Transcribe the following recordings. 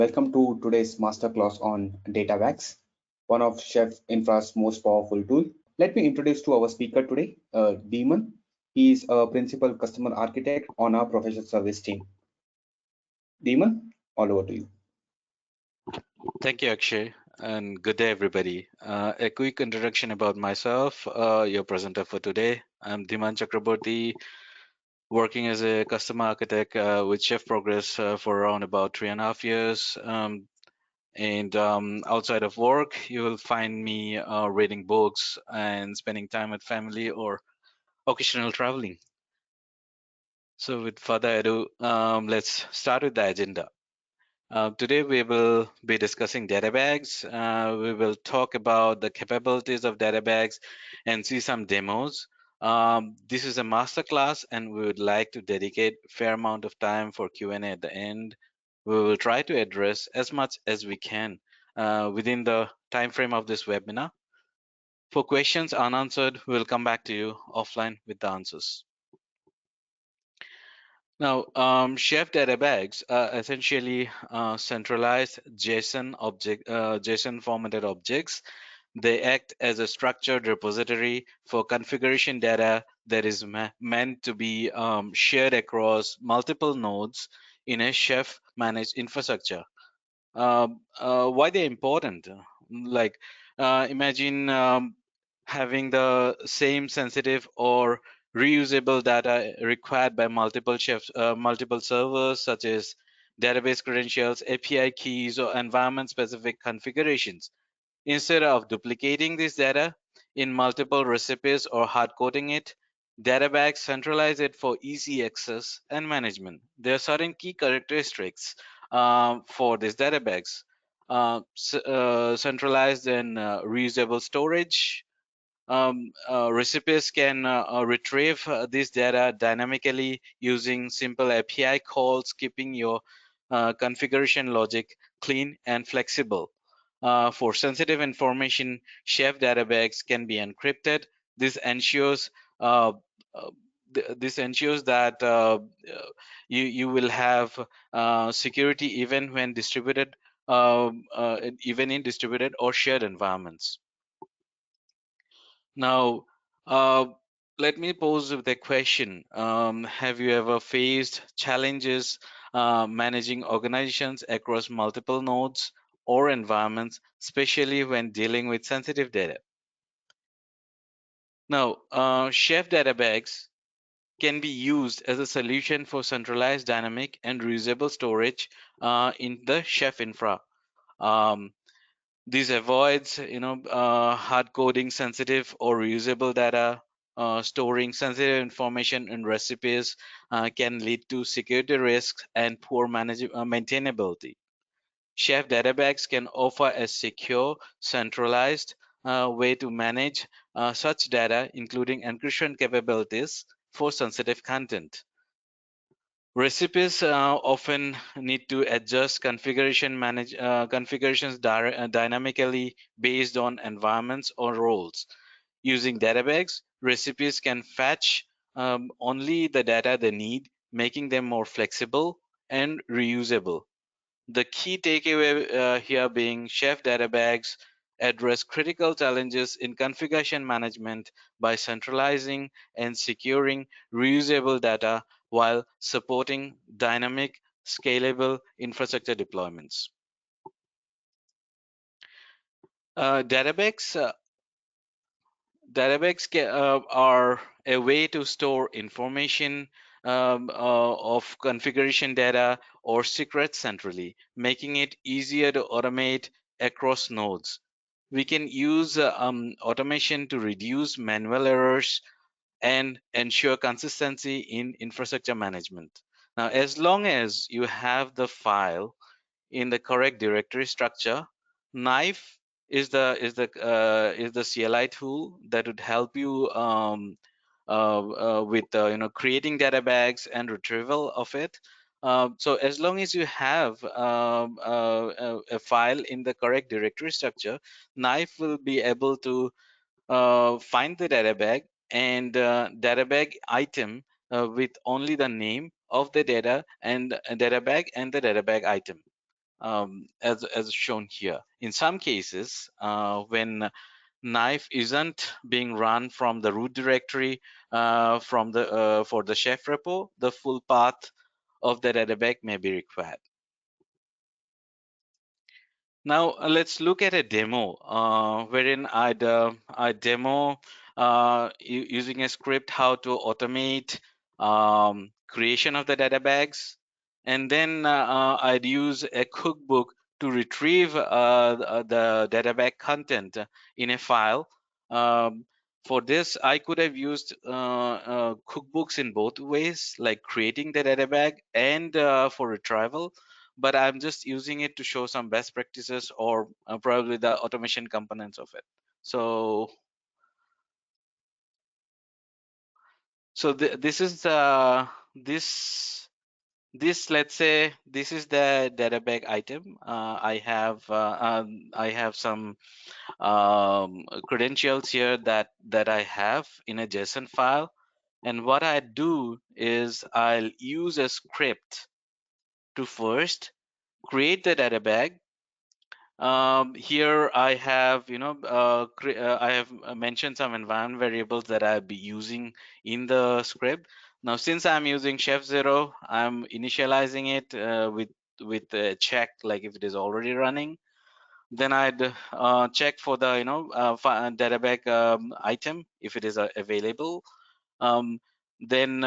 Welcome to today's masterclass on data bags, one of Chef Infra's most powerful tool. Let me introduce to our speaker today, Demon. He is a principal customer architect on our professional service team. Demon, all over to you. Thank you, Akshay, and good day, everybody. A quick introduction about myself, your presenter for today. I'm Dhiman Chakraborty, working as a customer architect with Chef Progress for around about 3.5 years. And outside of work, you will find me reading books and spending time with family or occasional traveling. So, with further ado, let's start with the agenda. Today we will be discussing data bags. We will talk about the capabilities of data bags and see some demos. This is a masterclass and we would like to dedicate a fair amount of time for Q&A at the end. We will try to address as much as we can within the time frame of this webinar. For questions unanswered, we will come back to you offline with the answers. Now, Chef data bags are essentially centralized JSON formatted objects. They act as a structured repository for configuration data that is meant to be shared across multiple nodes in a Chef managed infrastructure. Why they're important? Like, imagine having the same sensitive or reusable data required by multiple servers, such as database credentials, API keys, or environment-specific configurations. Instead of duplicating this data in multiple recipes or hard coding it, Databags centralize it for easy access and management. There are certain key characteristics for these databags. Centralized and reusable storage. Recipes can retrieve this data dynamically using simple API calls, keeping your configuration logic clean and flexible. For sensitive information, Chef databags can be encrypted. This ensures uh, this ensures that you will have security even in distributed or shared environments. Now, let me pose with a question. Have you ever faced challenges managing organizations across multiple nodes or environments, especially when dealing with sensitive data? Now, Chef databags can be used as a solution for centralized, dynamic, and reusable storage in the Chef infra. Um, This avoids, hard coding sensitive or reusable data. Storing sensitive information in recipes can lead to security risks and poor maintainability. Chef databags can offer a secure, centralized way to manage such data, including encryption capabilities for sensitive content. Recipes often need to adjust configurations dynamically based on environments or roles. Using databags, recipes can fetch only the data they need, making them more flexible and reusable. The key takeaway here being Chef databags address critical challenges in configuration management by centralizing and securing reusable data while supporting dynamic, scalable infrastructure deployments. Uh, databags uh, Databags are a way to store information of configuration data or secrets centrally, making it easier to automate across nodes. We can use automation to reduce manual errors and ensure consistency in infrastructure management. Now, as long as you have the file in the correct directory structure, Knife is the CLI tool that would help you with creating data bags and retrieval of it. So as long as you have a file in the correct directory structure, Knife will be able to find the data bag and data bag item with only the name of the data and data bag and the data bag item. as shown here. In some cases, when knife isn't being run from the root directory for the chef repo, the full path of the data bag may be required. Now let's look at a demo wherein I demo using a script how to automate creation of the data bags, and then I'd use a cookbook to retrieve the data bag content in a file. For this, I could have used cookbooks in both ways, like creating the data bag and for retrieval, but I'm just using it to show some best practices or probably the automation components of it. So this is the this let's say this is the data bag item. I have some credentials here that I have in a JSON file, and what I do is I'll use a script to first create the data bag. Here I have, I have mentioned some environment variables that I'll be using in the script. Now, since I'm using Chef Zero, I'm initializing it with a check, like if it is already running. Then I'd check for the, data bag item if it is available. Then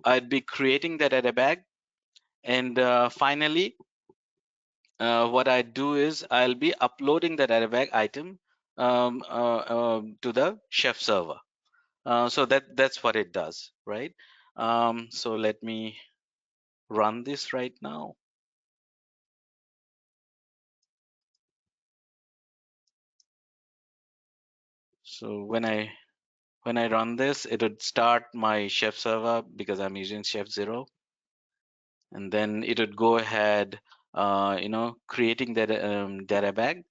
I'd be creating the data bag, and finally, what I do is I'll be uploading the data bag item to the Chef server. So that's what it does, right? So let me run this right now. So when I run this, it would start my Chef server because I'm using Chef Zero, and then it would go ahead, creating that data bag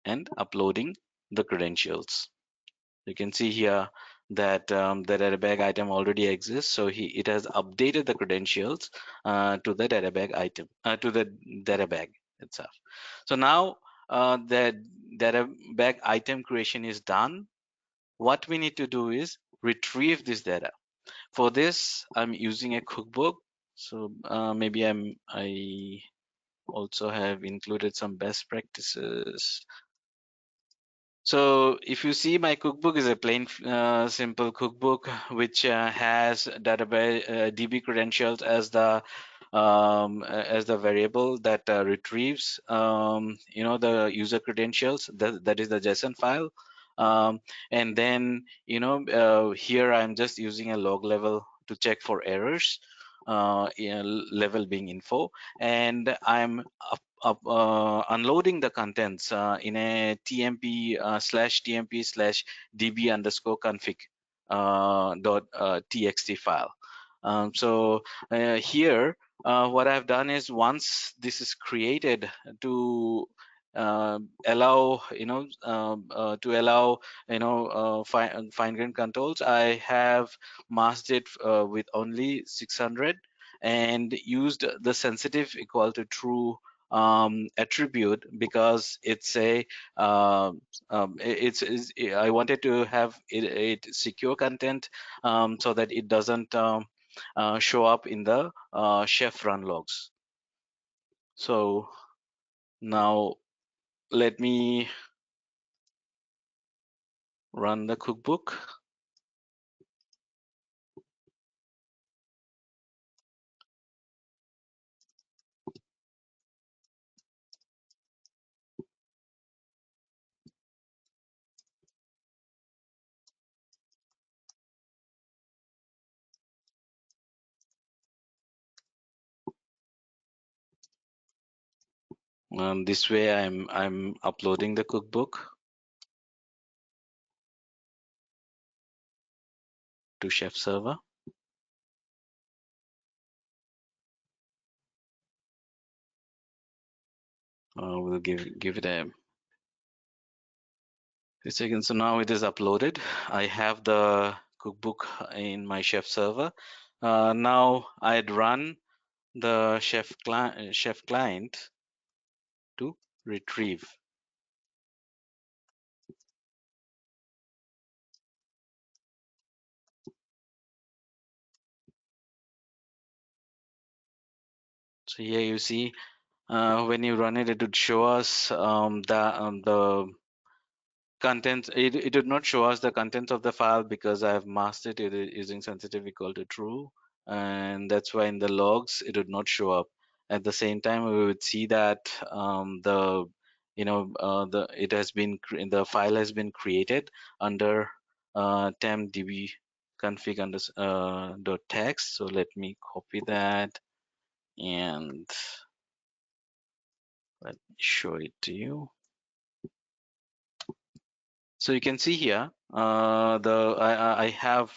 and uploading the credentials. You can see here that the data bag item already exists, so it has updated the credentials to the data bag item to the data bag itself. So now the data bag item creation is done. What we need to do is retrieve this data. For this, I'm using a cookbook. So maybe I also have included some best practices. So if you see, my cookbook is a plain simple cookbook which has database DB credentials as the variable that retrieves the user credentials. That is the JSON file. And then here I'm just using a log level to check for errors, level being info, and I'm unloading the contents in a tmp /tmp /db underscore config txt file. So here what I've done is, once this is created to allow fine-grained controls, I have masked it with only 600 and used the sensitive equal to true attribute, because it's a I wanted to have it secure content, so that it doesn't show up in the chef run logs. So now let me run the cookbook. This way I'm uploading the cookbook to Chef server. We'll give it a few seconds. So now it is uploaded. I have the cookbook in my Chef server. Now I'd run the chef client to retrieve. So here you see when you run it, it would show us the contents. It did not show us the contents of the file because I have masked it using sensitive equal to true, and that's why in the logs it would not show up. At the same time, we would see that the the the file has been created under temp db config under dot text. So let me copy that and let me show it to you. So you can see here, I have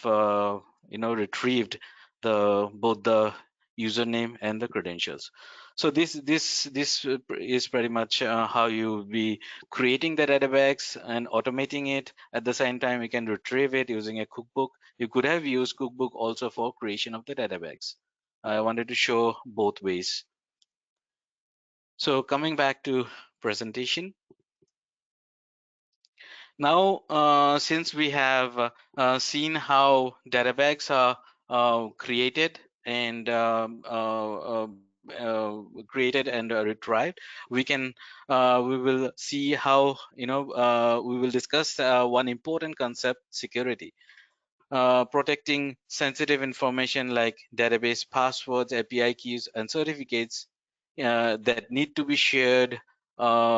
retrieved both the username and the credentials. So this is pretty much how you be creating the databags and automating it. At the same time, you can retrieve it using a cookbook. You could have used cookbook also for creation of the databags. I wanted to show both ways. So coming back to presentation. Now, since we have seen how databags are created and created and retrieved, we will see how we will discuss one important concept: security. Protecting sensitive information like database passwords, API keys, and certificates that need to be shared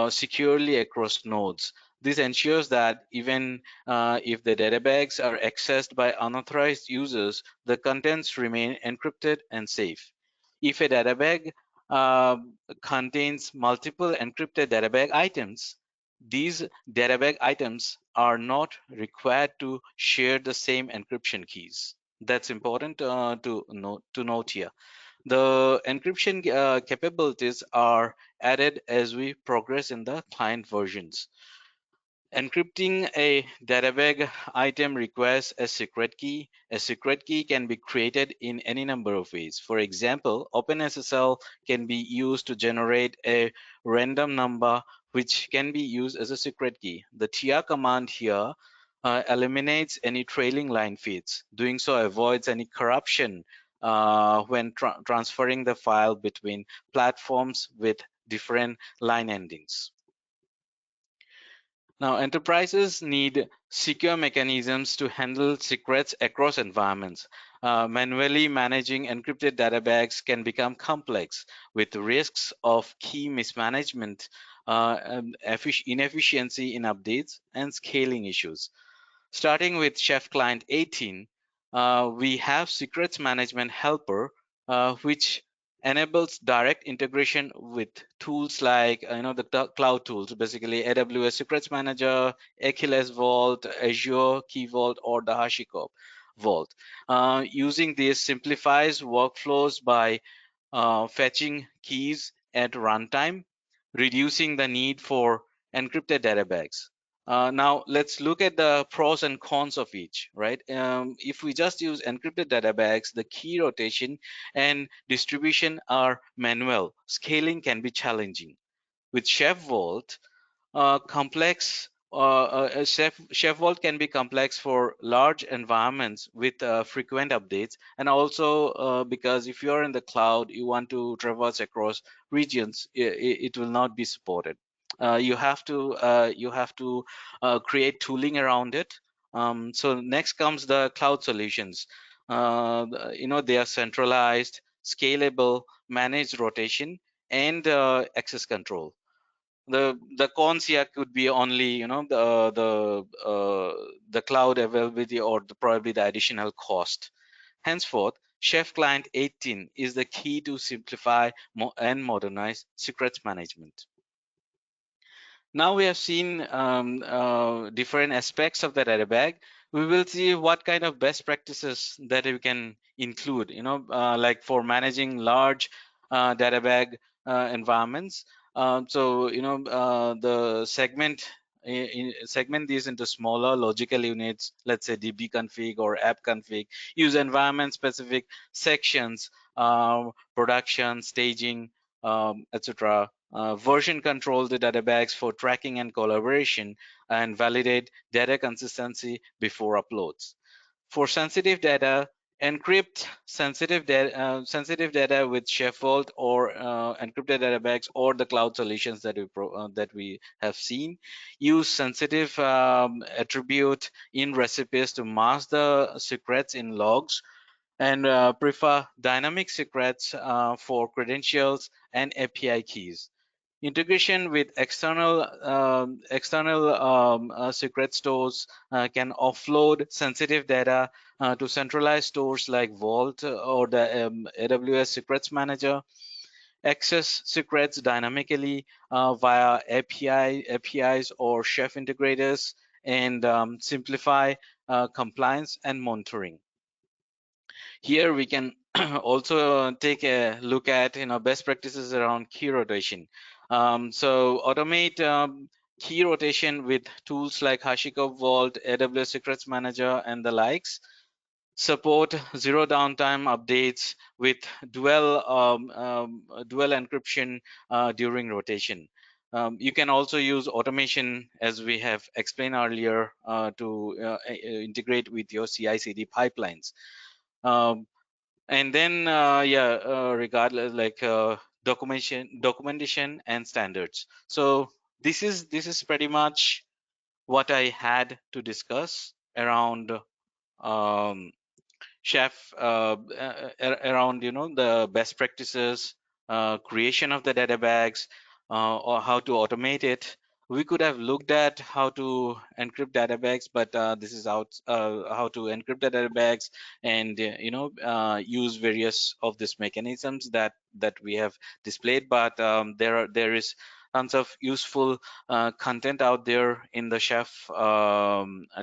securely across nodes. This ensures that even if the databags are accessed by unauthorized users, the contents remain encrypted and safe. If a databag uh, contains multiple encrypted databag items, these databag items are not required to share the same encryption keys. That's important to note here. The encryption capabilities are added as we progress in the client versions. Encrypting a databag item requires a secret key. A secret key can be created in any number of ways. For example, OpenSSL can be used to generate a random number which can be used as a secret key. The tr command here eliminates any trailing line feeds. Doing so avoids any corruption when transferring the file between platforms with different line endings. Now, enterprises need secure mechanisms to handle secrets across environments. Manually managing encrypted databags can become complex with risks of key mismanagement, inefficiency in updates, and scaling issues. Starting with Chef Client 18, we have Secrets Management Helper, which enables direct integration with tools like the cloud tools, basically AWS Secrets Manager, Achilles Vault, Azure Key Vault, or the HashiCorp Vault. Using this simplifies workflows by fetching keys at runtime, reducing the need for encrypted databags. Now let's look at the pros and cons of each, right? If we just use encrypted databags, the key rotation and distribution are manual. Scaling can be challenging. With Chef Vault, Chef Vault can be complex for large environments with frequent updates, and also because if you're in the cloud, you want to traverse across regions, it will not be supported. You have to create tooling around it. So next comes the cloud solutions. They are centralized, scalable, managed rotation, and access control. The cons here could be only the cloud availability or probably the additional cost. Henceforth, Chef Client 18 is the key to simplify and modernize secrets management. Now we have seen different aspects of the data bag. We will see what kind of best practices that we can include, like for managing large data bag environments. The segment these into smaller logical units, let's say db config or app config, use environment specific sections production, staging, etc. Version control the data bags for tracking and collaboration, and validate data consistency before uploads. For sensitive data, encrypt sensitive data with Chef Vault or encrypted data bags or the cloud solutions that we have seen. Use sensitive attribute in recipes to mask the secrets in logs, and prefer dynamic secrets for credentials and API keys. Integration with external secret stores can offload sensitive data to centralized stores like Vault or the AWS Secrets Manager. Access secrets dynamically via APIs or Chef integrators, and simplify compliance and monitoring. Here we can also take a look at best practices around key rotation. So automate key rotation with tools like HashiCorp Vault, AWS Secrets Manager, and the likes. Support zero downtime updates with dual encryption during rotation. You can also use automation, as we have explained earlier, to integrate with your CI/CD pipelines. Um, and then regardless, like documentation and standards. So this is pretty much what I had to discuss around um, Chef, around the best practices, creation of the data bags, or how to automate it. We could have looked at how to encrypt data bags, but this is out how to encrypt the data bags, and use various of these mechanisms that we have displayed. But there is tons of useful content out there in the Chef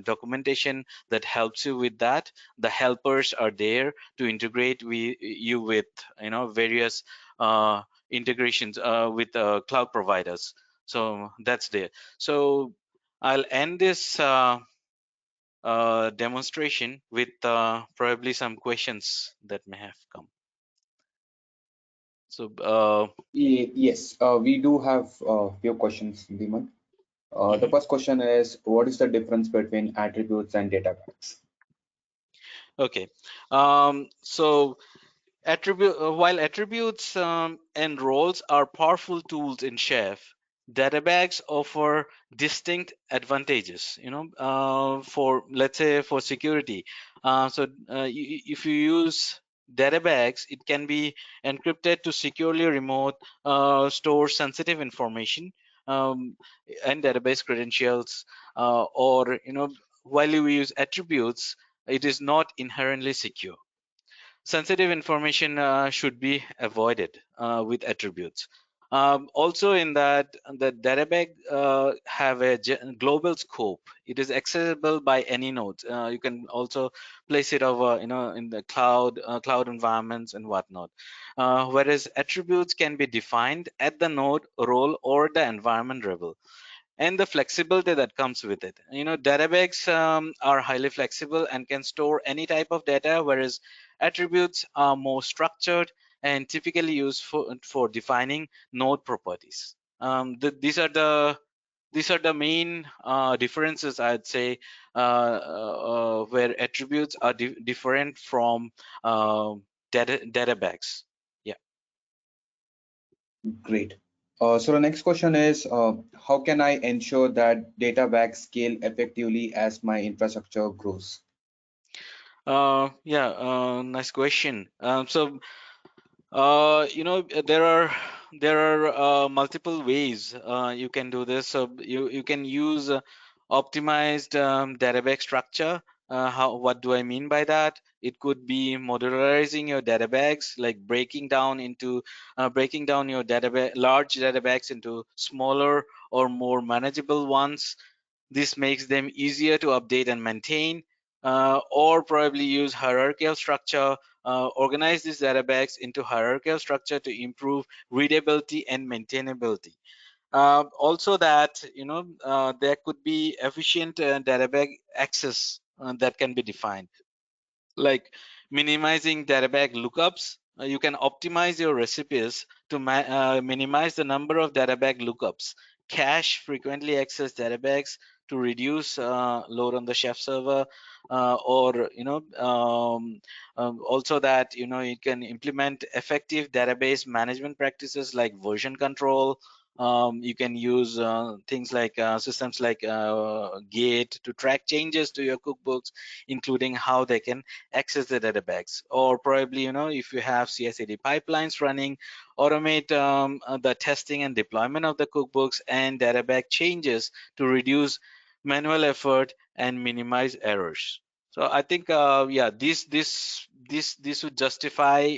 documentation that helps you with that. The helpers are there to integrate you with various integrations with cloud providers. So that's there. So I'll end this demonstration with probably some questions that may have come. So Yes, we do have a few questions, Dhiman. The mhm. first question is, what is the difference between attributes and data bags? Okay. So while attributes and roles are powerful tools in Chef, databags offer distinct advantages. For, let's say, for security. If you use databags, it can be encrypted to securely remote store sensitive information um, and database credentials. Or while you use attributes, it is not inherently secure. Sensitive information should be avoided with attributes. Also, in that the database have a global scope. It is accessible by any node. You can also place it over, in the cloud environments and whatnot. Whereas attributes can be defined at the node, role, or the environment level, and the flexibility that comes with it. Databases are highly flexible and can store any type of data, whereas attributes are more structured and typically used for defining node properties. These are the main differences, I'd say, where attributes are different from databags. Yeah. Great. So the next question is, how can I ensure that data bags scale effectively as my infrastructure grows? Nice question. There are multiple ways you can do this. So you can use optimized database structure. What do I mean by that? It could be modularizing your databags, like breaking down your large databags into smaller or more manageable ones. This makes them easier to update and maintain, or probably use hierarchical structure. Organize these databases into hierarchical structure to improve readability and maintainability. Also, that there could be efficient database access that can be defined, like minimizing database lookups, you can optimize your recipes to minimize the number of data bag lookups, cache frequently accessed data bags to reduce load on the chef server, or also that it can implement effective database management practices like version control. You can use things like systems like Gate to track changes to your cookbooks, including how they can access the data bags. Or probably, if you have CI/CD pipelines running, automate the testing and deployment of the cookbooks and data bag changes to reduce manual effort and minimize errors. So I think, yeah, this would justify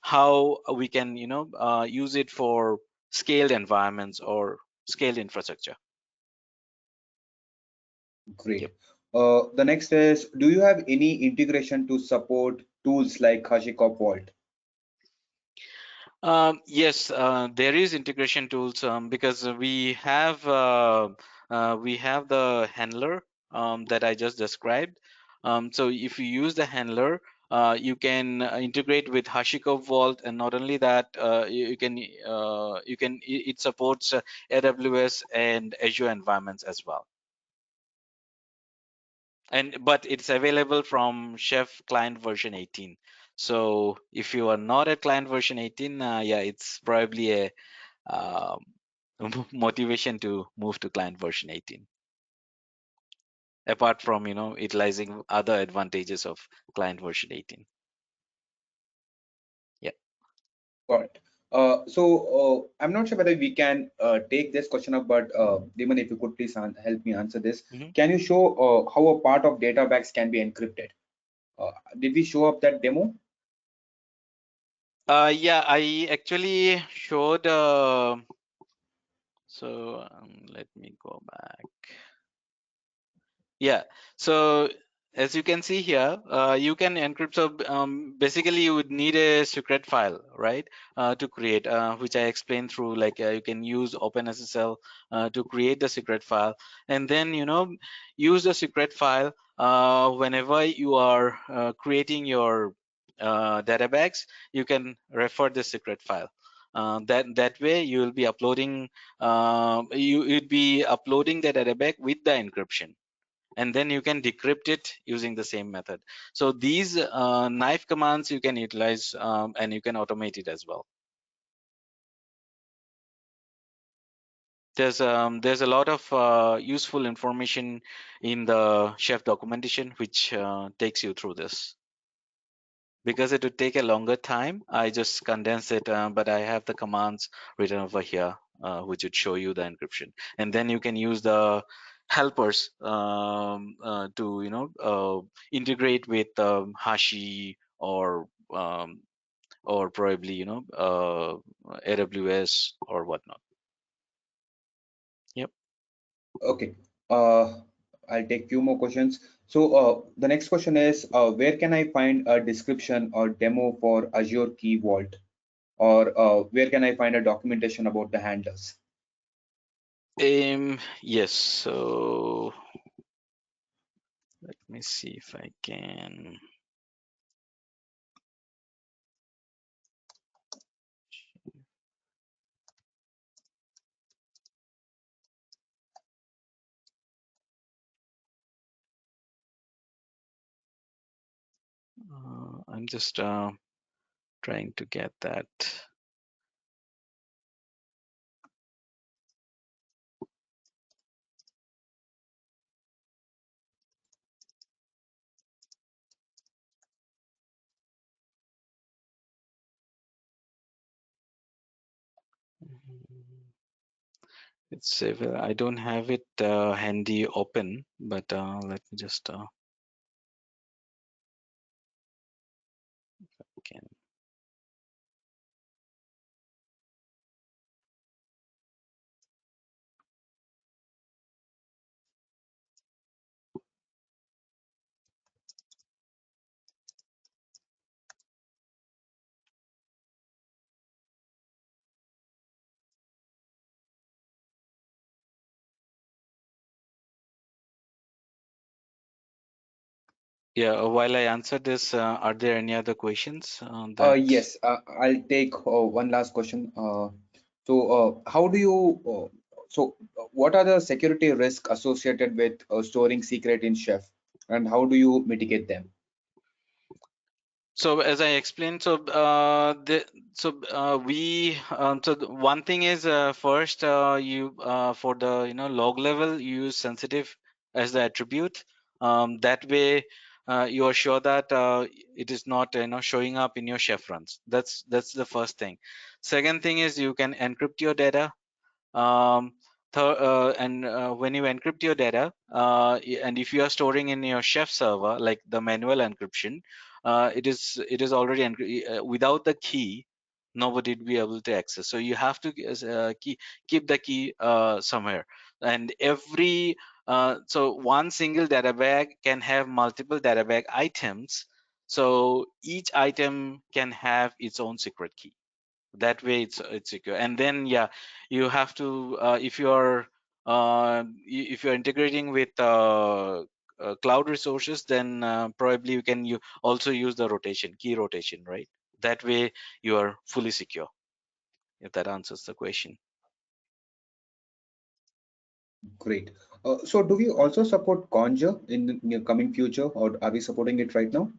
how we can, use it for scaled environments or scaled infrastructure. Great. Yep. The next is, do you have any integration to support tools like HashiCorp Vault? Yes, there is integration tools, because we have the handler that I just described. So if you use the handler, you can integrate with HashiCorp Vault, and not only that, it supports AWS and Azure environments as well. But it's available from Chef client version 18. So if you are not at client version 18, yeah, it's probably a um, motivation to move to client version 18. Apart from utilizing other advantages of client version 18. Yeah. Got it. I'm not sure whether we can take this question up, but Demon, if you could please help me answer this. Mhm. Can you show how a part of data bags can be encrypted? Did we show up that demo? Yeah, I actually showed. So let me go back. Yeah, so as you can see here, you can encrypt. So basically, you would need a secret file, right, to create, which I explained through. Like you can use OpenSSL to create the secret file, and then use the secret file whenever you are creating your data bags. You can refer the secret file. That way, you will be uploading. You'd be uploading the data bag with the encryption, and then you can decrypt it using the same method. So these knife commands you can utilize, and you can automate it as well. There's a lot of useful information in the Chef documentation, which takes you through this. Because it would take a longer time, I just condense it, but I have the commands written over here, which would show you the encryption. And then you can use the helpers to integrate with Hashi or probably AWS or whatnot. Yep. Okay. I'll take few more questions. So the next question is, where can I find a description or demo for Azure Key Vault? Or where can I find a documentation about the handlers? Yes. So let me see if I can. I'm just trying to get that. It's I don't have it handy open, but let me just can. Yeah, while I answer this, are there any other questions that? Yes, I'll take one last question. How do you, what are the security risks associated with storing secret in Chef, and how do you mitigate them? So as I explained, one thing is first you for the log level you use sensitive as the attribute. That way you are sure that it is not showing up in your chef runs. That's the first thing. Second thing is you can encrypt your data. um, and when you encrypt your data, and if you are storing in your chef server, like the manual encryption, it is already without the key, nobody will be able to access. So you have to keep the key somewhere. And so one single data bag can have multiple data bag items. So each item can have its own secret key. That way it's secure. And then yeah, you have to if you're integrating with cloud resources, then probably you also use the key rotation, right? That way you are fully secure, if that answers the question. Great. Do we also support Conjure in the coming future, or are we supporting it right now?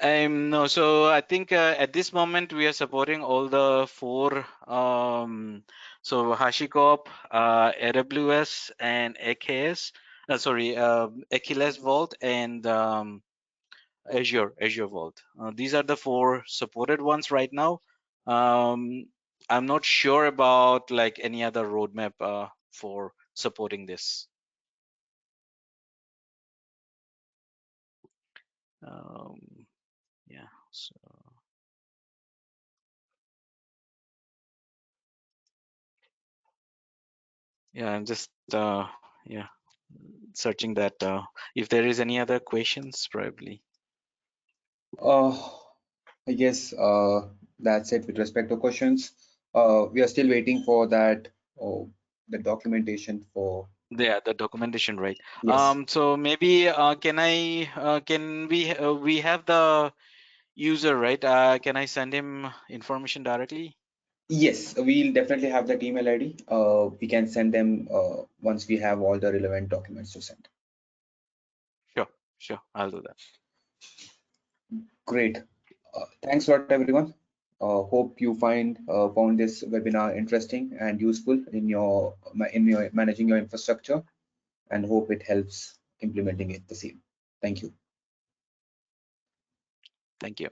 No, so I think at this moment we are supporting all the four. So HashiCorp, AWS, and AKS. Achilles Vault and Azure Vault. These are the four supported ones right now. I'm not sure about like any other roadmap for supporting this. Um, yeah. So yeah, I'm just yeah, searching that. If there is any other questions, probably. Uh, I guess that's it with respect to questions. We are still waiting for that, the documentation for. Yeah, the documentation, right? Yes. So maybe we have the user, right? Can I send him information directly? Yes, we'll definitely have that email ID. We can send them once we have all the relevant documents to send. Sure, sure, I'll do that. Great. Thanks a lot, everyone. Hope you found this webinar interesting and useful in your managing your infrastructure, and hope it helps implementing it the same. Thank you. Thank you.